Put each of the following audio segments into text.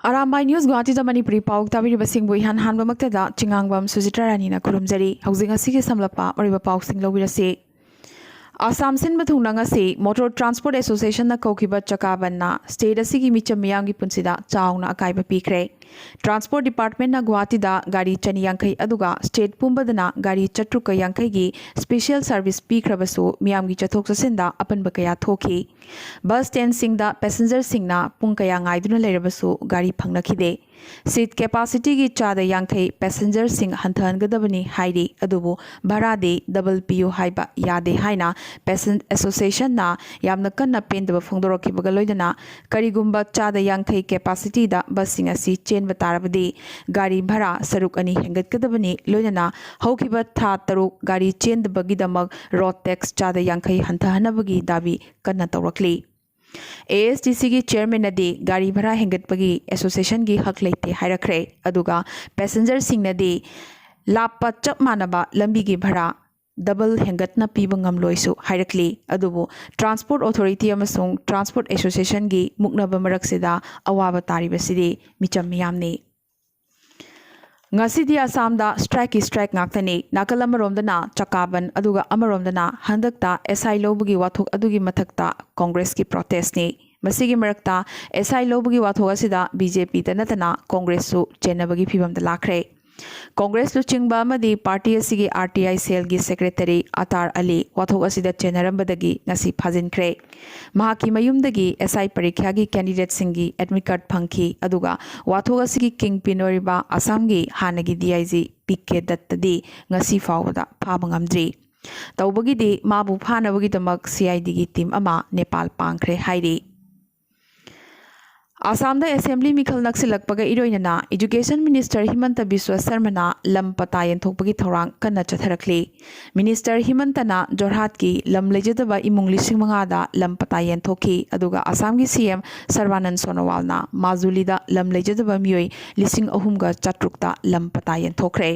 Arambai News Guwahati da Manipuri Pao tabiri basing bui han han bamakta da chingangbam Sujitra Rani na kurumjari housing asigi samlapa mariba Pao sing lawirase Assam sin bathungna ngasi Motor Transport Association na kokiba chakaban na state asigi micham miyamgi punsida chaungna akaiba pikre Transport Department na Guwahati da gari chani yankai aduga state pumbadana gari chatruka yankai gi special service pikrabasu miyamgi chathok sasinda apanba kaya thoki bus stand singda passenger singna pung kaya ngaiduna leirabasu gari phangnakhide seat capacity gi chada yankai passenger sing hanthangadabani hairi adubu bharade double pu haiba yade haina passenger association na yamna kanna pendaba phongdoroki bagaloidana karigumba chada yankai capacity da bus sing asi chen batarabadi gari bhara saruk ani hengatgadabani loinana haukiba tha taruk gari chen dabagidamak road tax chada yankai hanthanabagi dabi kanna tawrakli ASTC की chairman नदी गाड़ी भरा हेंगटपगी association की हक लेते हाइरखरे अदुगा passenger Singh नदी लापा चप मानबा लंबी की भरा डबल हेंगटना पीबा ngamloisu हाइरखली अदुबो ट्रांसपोर्ट अथॉरिटी अमसुंग ट्रांसपोर्ट एसोसिएशन की मुक्नबा मरकसिदा अवाबा तारिबसिदि मिचम मियामनी ngasi Assam da strike ngakthani nakal amaromdana chakaban aduga amaromdana handakta SI lobugi wathok adugi mathakta Congress ki protest ni masigi marakta SI lobugi wathok asida BJP tanatana Congress su chenabagi phibam da lakhre Congress luchingba amadi party asigi RTI cell gi secretary Atar Ali wathok asida chenarambadagi ngasi phajinkre mahaki mayumdagi SI parikha gi candidate singi admit card phangki aduga wathok asigi kingpin oriba Assam gi hanagi DIG PK dattadi ngasi fawada phabangamdri tawbagi di mabu phanabagi damak CID gi team ama Nepal pangkhre hairi Assam da Assembly Mikhal Naksilakpaga Iroinana Education Minister Himanta Biswa Sarmana Lam Patayan Thokpagi Thorang Kana Chatharakli Minister Himantana Jorhat ki Lam Lejadaba Imung Lising Mangada Lam Patayan Thoki Aduga Assam gi CM Sarvanan Sonowalna Mazuli da Lam Lejadaba Mioi Lising Ahumga Chatrukta Lam Patayan Thokre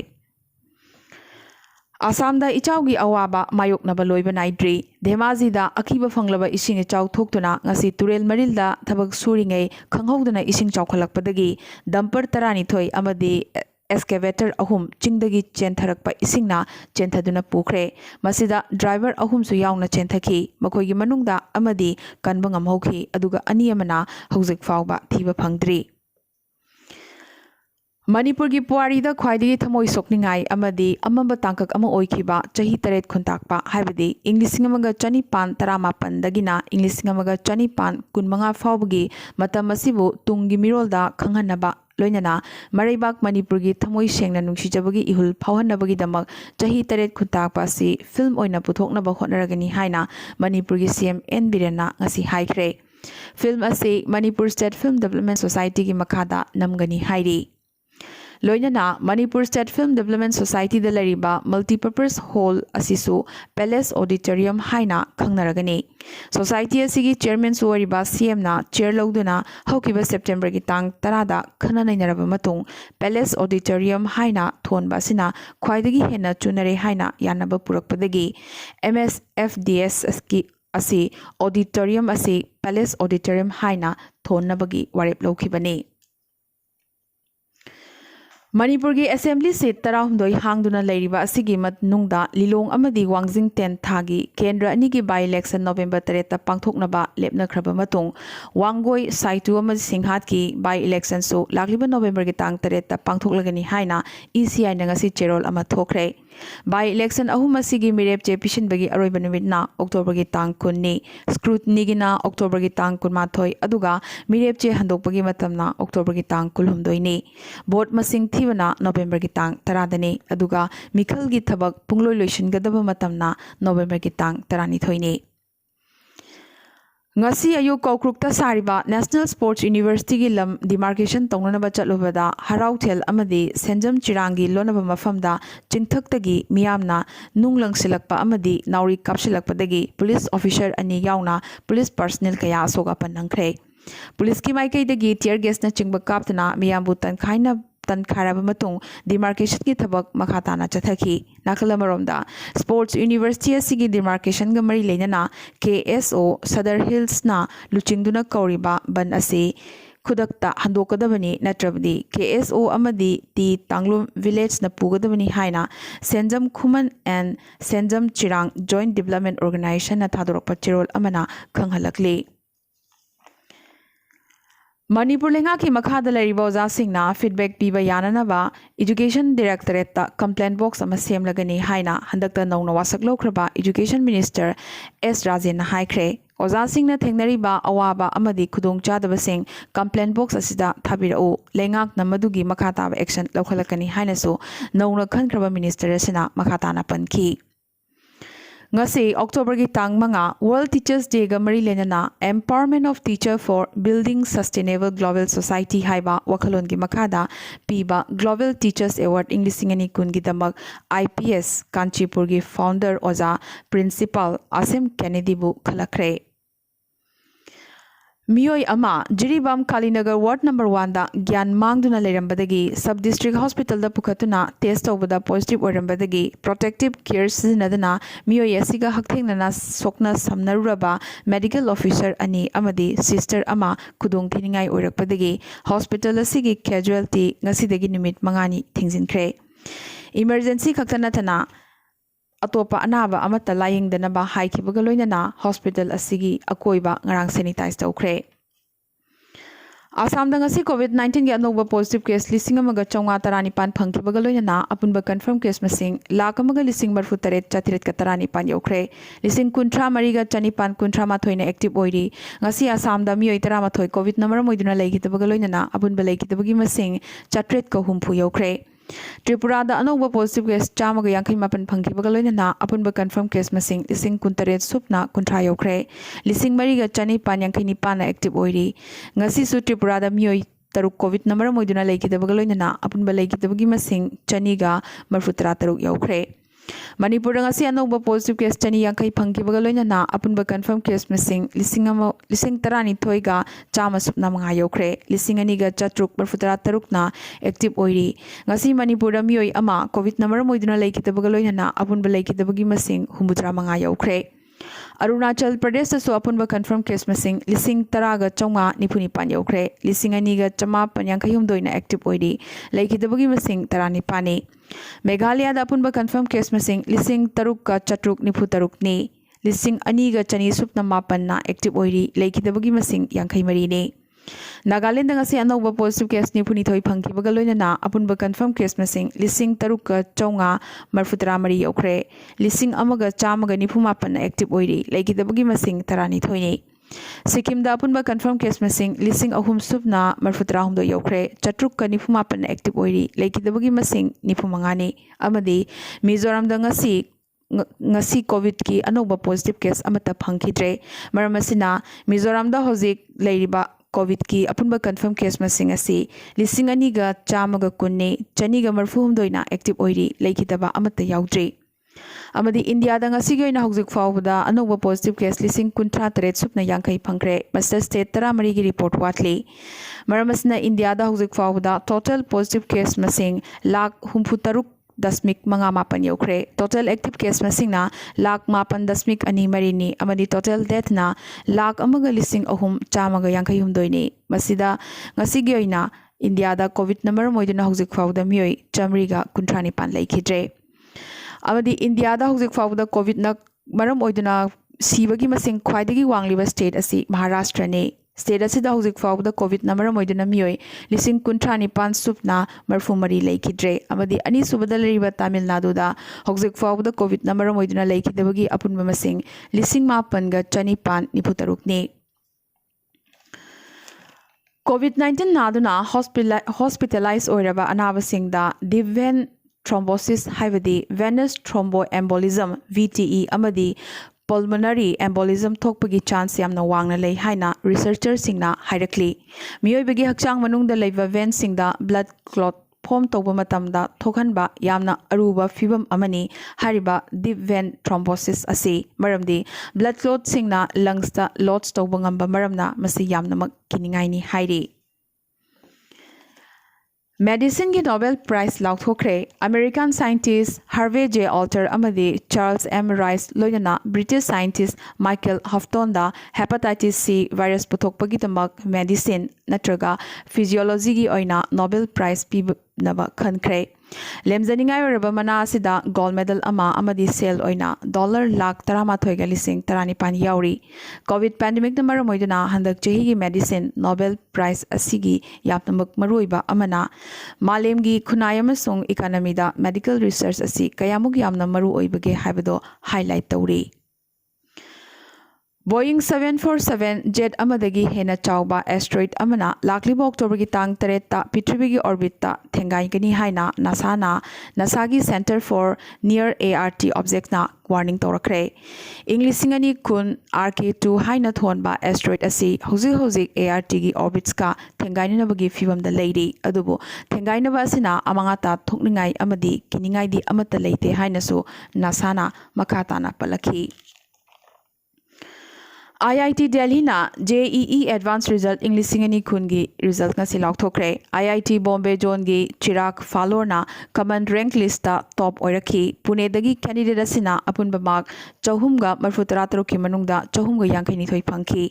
Assam da ichaw gi awaba mayok na baloy banaidri Dhemaji da akiba fanglaba ising ichaw thoktuna ngasi turel maril da thabak suringai khanghauduna ising chawkhalakpadagi dumper tarani thoi amadi excavator ahum chingdagi chentharakpa isingna chenthaduna pukhre masida driver ahum su yauna chenthaki makoi gi manungda amadi kanbangam hokhi aduga ani amana hojik fawba thiba phangdri Manipur की पुआरी दा ख्वाइदगी थमोई सोकनिंगाई अमदी अमंबा तांकक अमा ओइखिबा चही तरेत खुंताकपा हाइबदी इंग्लिशिंग अमगा चनिपान तरामापन दगिना इंग्लिशिंग अमगा चनिपान कुनमंगा फावबगी मतम असिबु तुंगी मिरोलदा खंगहनबा लोइनना मरैबाक मणिपुर की थमोई सेंगना नुंगसिजबगी इहुल फावहनबगी दमक चही तरेत खुंताकपा सि film ओइना पुथोकनबा होनरगनी हाइना Manipur की CM N बिरेना ngasi हाइख्रे फिल्म असे Manipur state film development society की मखादा नमगनी हाइरी लोइनना Manipur state film development society द लरिबा मल्टीपर्पस हॉल असिसु पैलेस ऑडिटोरियम हाइना खंगनरगनी सोसाइटी असिगी चेयरमैन सुवरिबा CM ना चेयर लौदुना हौकिबा सेप्टेम्बर की तांग 10 दा खना नैनरबा मतुंग पैलेस ऑडिटोरियम हाइना थोनबा सिना ख्वाइदगी हेना चुनरे हाइना यानबा पुरकपदगी MSFDS की असि ऑडिटोरियम असि पैलेस ऑडिटोरियम हाइना थोननबगी वारेप लौखिबनी Manipur की Assembly seat तराहुमदोई हांगदुना लेरिबा असिगी मनुंगदा लिलोंग अमदी वांगजिंग 10 थागी केंद्र अनि की बाई इलेक्शन नवंबर 3 ता पांगथोकनबा लेपनखरबा मतुंग वांगोई साइतु अमदी सिंहात की बाई इलेक्शन सो लागलिबा नवंबर की तांग 3 ता पांगथोकलगनी हाइना ECI नंगसी चेरोल अमा थोखरे बाई इलेक्शन अहुम असिगी मिरेप चे पिशिनबगी अरोइबा नुमितना अक्टोबर की तांग 9 नि स्क्रूटनी गिना अक्टोबर की तांग 19 अदुगा मिरेप चे हंदोकपगी मतमना अक्टोबर की तांग 19 नि वोट मसिंग थिबना नवंबर की तांग 10 दने अदुगा मिखल की थबक पुंगलोय लोइसिनगदबा मतमना नवंबर की तांग 12 नि ngasi ayu kawkrukta sariba National Sports University gi lam demarcation tongnaba chatlubada harauthel amadi senjam chirangi lonaba mafamda chingthaktagi miyamna nunglang silakpa amadi nauri kapsilakpadagi police officer ani yauna police personnel kaya asoga panangkhre police ki maikaidagi tear gas na chingba kaptana miyambu tankhaina तनखारब मतुंग demarcation की थबक मखाताना चथखी नाकलमरोमदा sports university असिगी demarcation ग मरी लेना KSO सदर हिल्स ना लुचिंगदुना कौरिबा बन असे khudakta handokadabani natrabdi KSO amadi T Tanglum village na pugadabani haina Senjam Khuman and Senjam Chirang Joint Development Organization na thadorokpa chirol amana khanghalakli Manipur lenga ki makhada lariba oja singna feedback piba yananaba Education Directorate ta complaint box ama semlagani haina handakta nauna wasak lokraba Education Minister S Rajen na haikre oja singna thengnariba awaba amadi khudong chadaba sing complaint box asida thabirau lengak na madugi makhata action lokhalakani haina so nauna khankraba minister asina makhata na panki ngasi October gi tang manga World Teachers Day ga mari lenana Empowerment of Teacher for Building Sustainable Global Society haiba wakhalon gi makhada piba Global Teachers Award Englishingani kun gi damak IPS Kanchipur gi founder oja principal Asim Kennedy bu khalakre Miyoi ama Jiribam Kalinagar Ward number 1 da Gyan Mangduna Lerambadagi Sub District Hospital da Pukatuna test over positive Orambadagi protective care sinadana Miyoi Asiga Hakthinana Sokna Samnaruraba medical officer ani amadi sister ama Kudung Thiningai Orakpadagi hospital asigi casualty ngasidagi numit mangani thingjinkre emergency khaktanatana Atopa anaba amata laying danaba haikibaga loinana hospital asigi akoiba ngarang sanitize tawkre Assam dangasi COVID-19 gi anoba positive case lising amaga chonga tarani pan phangkibaga loinana apunba confirm case masing lakamaga lising marfu taret chatiret ka tarani pan yokre lising kuntra mariga chani pan kuntra ma thoina active oiri ngasi Assam da mioi tara ma thoi COVID number moiduna leikitabaga loinana apunba leikitabagi masing chatret ka humpu yokre Tripura da anoba positive case chamaga yankai mapan phangkibaga loinana apunba confirm case masing lising kuntaret supna kuntra yokre lising mariga chani pan yankai ni pan active oiri ngasi su Tripura da mioi taruk COVID number moiduna leikitabaga loinana apunba leikitabagi masing chaniga marfutra taruk yokre Manipur ngasi anoba positive case chani yankai phangkibaga loinana apunba confirm case masing lising tarani thoiga chama supna manga yokre lising ani ga chatruk marfutra taruk na active oiri ngasi Manipur da mioi ama COVID number moiduna leikitabaga loinana apunba leikitabagi masing humbutra manga yokre Arunachal Pradesh so apunba confirm case masing lising taraga chonga nipuni pan yokre lising aniga chama panyankhayum doina active oiri leikidabagi masing tarani pani Meghalaya da apunba confirm case masing lising taruk ka chatruk nipu taruk ni lising aniga chani supna mapan na active oiri leikidabagi masing yankhai mari ni Nagaland ngasi anoba positive case ni puni thoi phangkibaga loinana apunba confirm case masing lising taruk ka chonga marfutra mari yokre lising amaga chamaga nipumapan active oiri leikidabagi masing tarani thoini Sikkim da apunba confirm case masing lising ahum supna marfutra humdo yokre chatruk ka nipumapan active oiri leikidabagi masing nipumangani amadi Mizoram da ngasi COVID ki anoba positive case amata phangkidre maramasina Mizoram da hojik leiriba COVID ki apunba confirm case masing asi lising aniga chamaga kunne chaniga marfuhum doina active oiri leikitaba amata yaudri amadi India da ngasi gi oina hojik fawda anoba positive case lising kuntra taret supna yankai phangkre master state tara mari gi report watli maramasna India da hojik fawda total positive case masing lakh humpu taruk dasmik manga mapan yokre total active case masing na lakh mapan dasmik ani marini amadi total death na lakh amaga lising ahum chamaga yankai humdoini masida ngasi gi oina India da COVID number moiduna hojik fawda mioi chamriga kuntrani pan leikidre amadi India da hojik fawda COVID na maram oiduna sibagi masing khwaidagi wangliba state asi Maharashtra ne state asida hojik fawda COVID number moiduna mioi lising kuntrani pan supna marfumari leikidre amadi ani subada leriba Tamil Nadu da hojik fawda COVID number moiduna leikidabagi apunba masing lising mapan ga chani pan niputaruk ne COVID-19 naduna hospitalized oiraba anabasing da deep thrombosis haibadi venous thromboembolism VTE amadi pulmonary embolism thokpagi chance yamna wangna lei haina researcher singna hairakli miyoibagi hakchang manungda leiba vein singda blood clot form tawba matamda thokhanba yamna aruba fibam amani hariba deep vein thrombosis asi maramdi blood clot singna lungs ta lots tawba ngamba maramna masi yamna mak kiningai ni hairi medicine की Nobel prize लाउथोखरे American scientist Harvey J Alter अमदी Charles M Rice लोइना British scientist Michael Houghton hepatitis C virus पुथोकपगिदमक medicine नत्रगा physiology की ओइना Nobel prize पीबनबा खनख्रे लेमजनिंगाई ओरबा मना असिदा गोल्ड मेडल अमदी सेल ओइना $13,13,19 याउरी कोविड पैंडेमिक न मरम ओइदना हंदक चही की मेडिसिन नोबेल प्राइज असिगी यापनमक मरुइबा अमना मालेमगी खुनाय अमसुंग इकोनॉमीदा मेडिकल रिसर्च असी कयामुक यामना मरु ओइबगे हाइबदो हाइलाइट तौरी बोइंग 747 जेट अमदगी हेना चाउबा एस्ट्रॉइड अमना लाखलिबा अक्टोबर की तांग 3 पृथ्वी की ऑर्बिट थेंगाइगनी हाइना नासागी सेंटर फॉर नियर ART ऑब्जेक्ट्सना वार्निंग तौरखरे इंग्लिसिंगनी कुन RK2 हाइना थोनबा एस्ट्रॉइड असी हौजिक ART की ऑर्बिट्स का थेंगाइनबगी फिवम द लेडी अदुबो थेंगाइनबा असिना अमंगाता थोकनिंगाई अमदी किनिंगाइदी अमत लेते हाइनसु नासाना मखाताना पलखी IIT Delhi na JEE Advanced Result English Singani Kungi result nga silauthokre IIT Bombay Zone gi Chirag Falor na command rank list ta top oiraki Pune dagi candidate asina apunba mark chahumga marfutarataru ki manungda chahumga yangkaini thoi phangki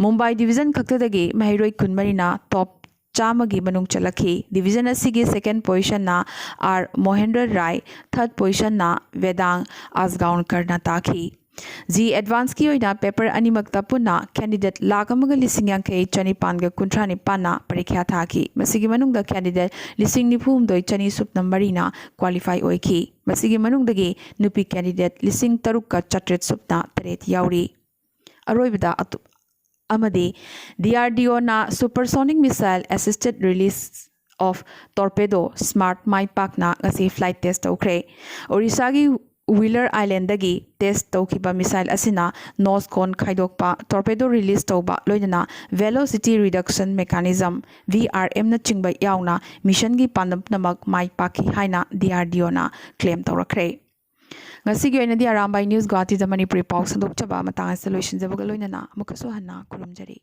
Mumbai division khakta mahiroi kunmari na top चामगी मनुंग चलखी division असिगी second position ना R Mohendra Rai third position ना वेदांग आसगाउनकर ना ताखी जी advance की ओइना paper अनिमक्ता पुना candidate लाखमग लिसिंग यांखे चनिपान कुंथ्रा निपाना परीक्षा थाकी मसिगी मनुंगदा कैंडिडेट लिसिंग निफुमदोई चनि सुप नंबरीना क्वालिफाई ओइखी मसिगी मनुंगदगी नुपी कैंडिडेट लिसिंग तरुक का चट्रेट सुपना तरेत याउरी अरोइबदा अमदी DRDO ना supersonic missile assisted release of torpedo smart माई पाक ना गसी फ्लाइट टेस्ट तौखरे ओडिशा की व्हीलर आइलैंड दगी टेस्ट तौखिबा मिसाइल असिना नोज कोन खाइदोकपा टॉर्पेडो रिलीज तौबा लोइदना वेलोसिटी रिडक्शन मेकानिज्म VRM ना चिंगबा याउना मिशन की पांदमनमक माई पाकी हाइना DRDO ना claim तौरखरे ngasi gi oinadi Arambai News Guwahati da Manipuri Pao sandokchaba matang solution jabaga loinana mukhaso hanna khurumjari